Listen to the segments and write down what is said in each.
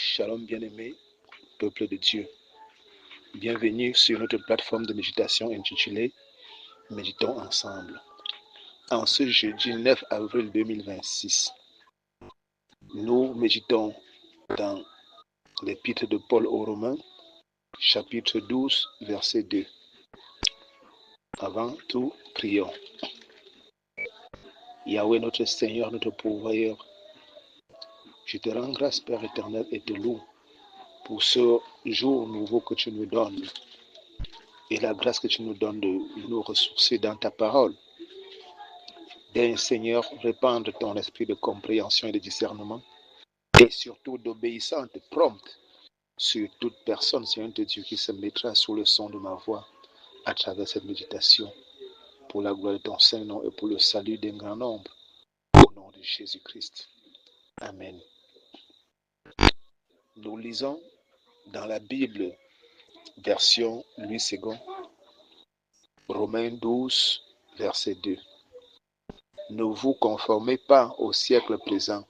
Shalom bien-aimé, peuple de Dieu. Bienvenue sur notre plateforme de méditation intitulée Méditons ensemble. En ce jeudi 9 avril 2026, nous méditons dans l'épître de Paul aux Romains, chapitre 12, verset 2. Avant tout, prions. Yahweh, notre Seigneur, notre pourvoyeur, je te rends grâce, Père éternel, et te loue pour ce jour nouveau que tu nous donnes et la grâce que tu nous donnes de nous ressourcer dans ta parole. D'un Seigneur, répandre ton esprit de compréhension et de discernement et surtout d'obéissance prompte sur toute personne, Seigneur de Dieu, qui se mettra sous le son de ma voix à travers cette méditation pour la gloire de ton Saint-Nom et pour le salut d'un grand nombre. Au nom de Jésus-Christ. Amen. Nous lisons dans la Bible, version Louis II, Romains 12, verset 2. Ne vous conformez pas au siècle présent,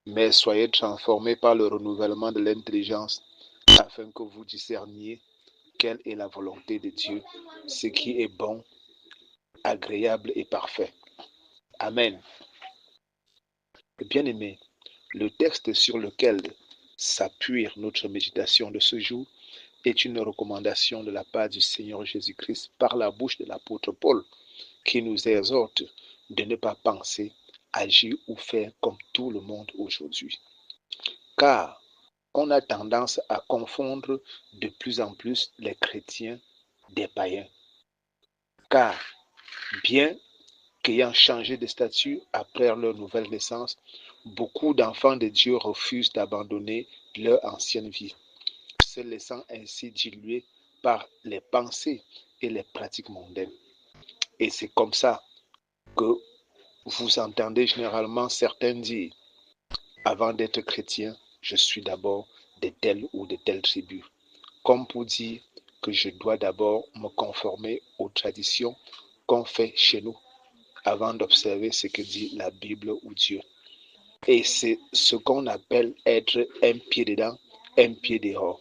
mais soyez transformés par le renouvellement de l'intelligence, afin que vous discerniez quelle est la volonté de Dieu, ce qui est bon, agréable et parfait. Amen. Bien-aimés, le texte sur lequel s'appuie notre méditation de ce jour est une recommandation de la part du Seigneur Jésus-Christ par la bouche de l'apôtre Paul, qui nous exhorte de ne pas penser, agir ou faire comme tout le monde aujourd'hui. Car on a tendance à confondre de plus en plus les chrétiens des païens. Car bien qu'ayant changé de statut après leur nouvelle naissance, beaucoup d'enfants de Dieu refusent d'abandonner leur ancienne vie, se laissant ainsi diluer par les pensées et les pratiques mondaines. Et c'est comme ça que vous entendez généralement certains dire, avant d'être chrétien, je suis d'abord de telle ou de telle tribu, comme pour dire que je dois d'abord me conformer aux traditions qu'on fait chez nous, avant d'observer ce que dit la Bible ou Dieu. Et c'est ce qu'on appelle être un pied dedans, un pied dehors.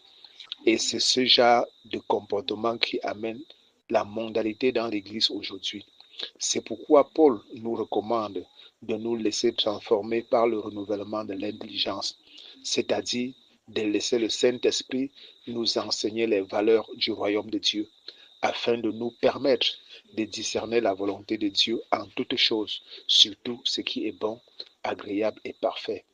Et c'est ce genre de comportement qui amène la mondialité dans l'Église aujourd'hui. C'est pourquoi Paul nous recommande de nous laisser transformer par le renouvellement de l'intelligence, c'est-à-dire de laisser le Saint-Esprit nous enseigner les valeurs du royaume de Dieu, afin de nous permettre de discerner la volonté de Dieu en toutes choses, surtout ce qui est bon, agréable et parfait.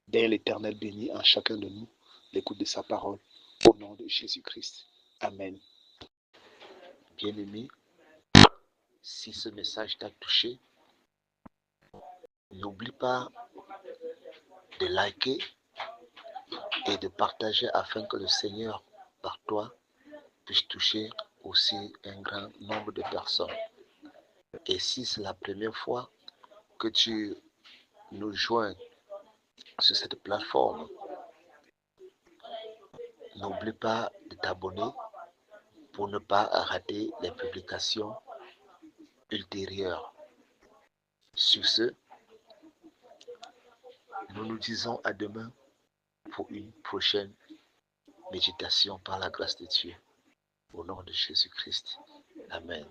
Dès l'Éternel bénit en chacun de nous l'écoute de sa parole. Au nom de Jésus-Christ. Amen. Bien-aimé, si ce message t'a touché, n'oublie pas de liker et de partager afin que le Seigneur, par toi, puisse toucher aussi un grand nombre de personnes. Et si c'est la première fois que tu nous joins sur cette plateforme, n'oublie pas de t'abonner pour ne pas rater les publications ultérieures. Sur ce, nous nous disons à demain pour une prochaine méditation par la grâce de Dieu. Au nom de Jésus-Christ. Amen.